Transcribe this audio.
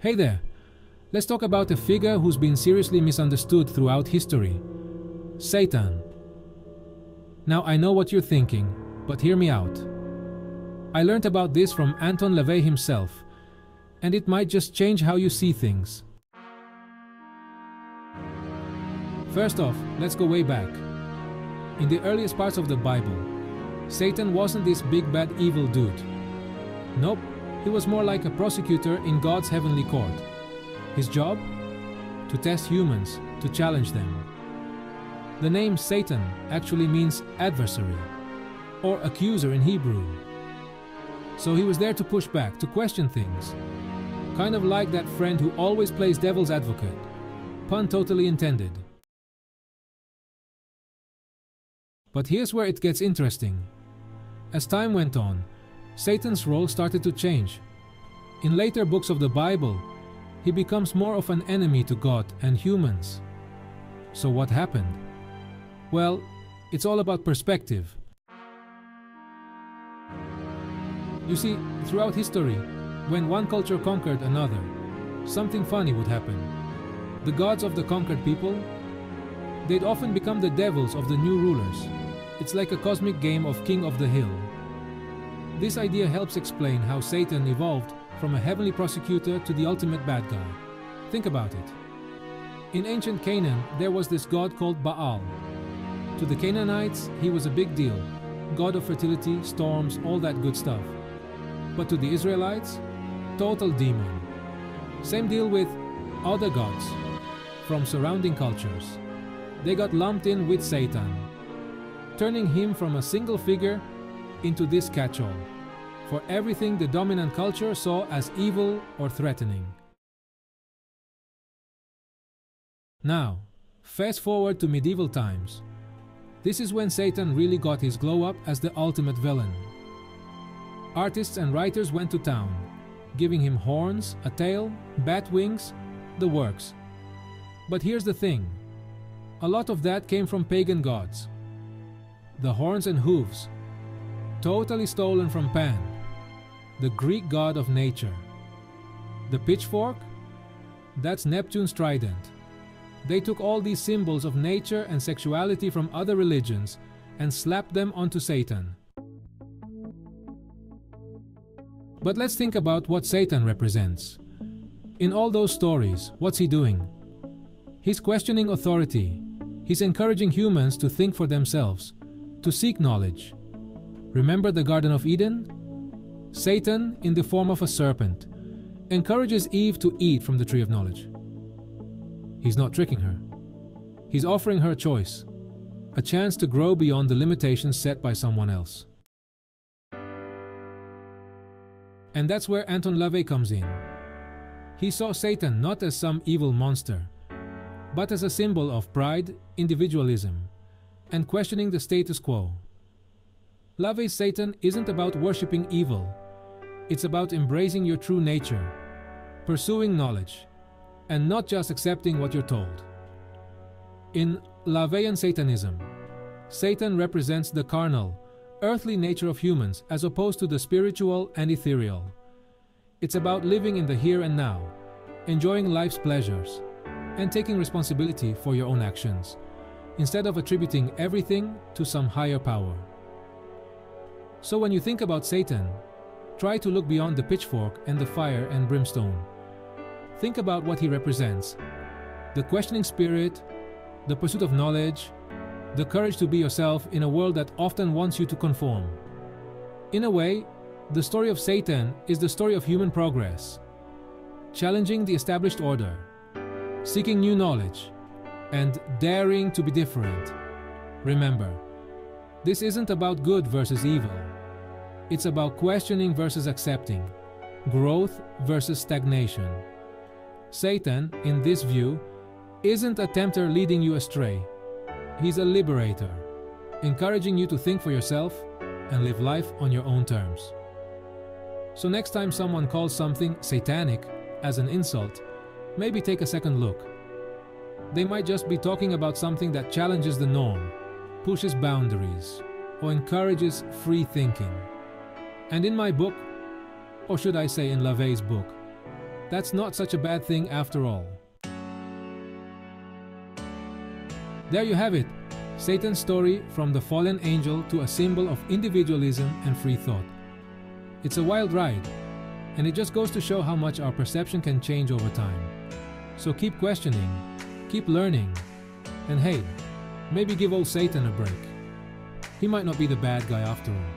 Hey there! Let's talk about a figure who's been seriously misunderstood throughout history. Satan. Now I know what you're thinking, but hear me out. I learned about this from Anton LaVey himself, and it might just change how you see things. First off, let's go way back. In the earliest parts of the Bible, Satan wasn't this big bad evil dude. Nope, he was more like a prosecutor in God's heavenly court. His job? To test humans, to challenge them. The name Satan actually means adversary, or accuser in Hebrew. So he was there to push back, to question things. Kind of like that friend who always plays devil's advocate. Pun totally intended. But here's where it gets interesting. As time went on, Satan's role started to change. In later books of the Bible, he becomes more of an enemy to God and humans. So what happened? Well, it's all about perspective. You see, throughout history, when one culture conquered another, something funny would happen. The gods of the conquered people, they'd often become the devils of the new rulers. It's like a cosmic game of King of the Hill. This idea helps explain how Satan evolved from a heavenly prosecutor to the ultimate bad guy. Think about it. In ancient Canaan, there was this god called Baal. To the Canaanites, he was a big deal. God of fertility, storms, all that good stuff. But to the Israelites, total demon. Same deal with other gods from surrounding cultures. They got lumped in with Satan, turning him from a single figure into this catch-all for everything the dominant culture saw as evil or threatening. Now, fast forward to medieval times. This is when Satan really got his glow up as the ultimate villain. Artists and writers went to town, giving him horns, a tail, bat wings, the works. But here's the thing. A lot of that came from pagan gods. The horns and hooves, totally stolen from Pan, the Greek god of nature. The pitchfork, that's Neptune's trident. They took all these symbols of nature and sexuality from other religions and slapped them onto Satan. But let's think about what Satan represents. In all those stories, what's he doing? He's questioning authority. He's encouraging humans to think for themselves, to seek knowledge. Remember the Garden of Eden? Satan, in the form of a serpent, encourages Eve to eat from the tree of knowledge. He's not tricking her. He's offering her a choice, a chance to grow beyond the limitations set by someone else. And that's where Anton LaVey comes in. He saw Satan not as some evil monster, but as a symbol of pride, individualism, and questioning the status quo. LaVey's Satan isn't about worshipping evil. It's about embracing your true nature, pursuing knowledge, and not just accepting what you're told. In LaVeyan Satanism, Satan represents the carnal, earthly nature of humans as opposed to the spiritual and ethereal. It's about living in the here and now, enjoying life's pleasures, and taking responsibility for your own actions, instead of attributing everything to some higher power. So when you think about Satan, try to look beyond the pitchfork and the fire and brimstone. Think about what he represents: the questioning spirit, the pursuit of knowledge, the courage to be yourself in a world that often wants you to conform. In a way, the story of Satan is the story of human progress, challenging the established order, seeking new knowledge, and daring to be different. Remember, this isn't about good versus evil. It's about questioning versus accepting, growth versus stagnation. Satan, in this view, isn't a tempter leading you astray. He's a liberator, encouraging you to think for yourself and live life on your own terms. So next time someone calls something satanic as an insult, maybe take a second look. They might just be talking about something that challenges the norm, pushes boundaries, or encourages free thinking. And in my book, or should I say in LaVey's book, that's not such a bad thing after all. There you have it, Satan's story from the fallen angel to a symbol of individualism and free thought. It's a wild ride, and it just goes to show how much our perception can change over time. So keep questioning, keep learning, and hey, maybe give old Satan a break. He might not be the bad guy after all.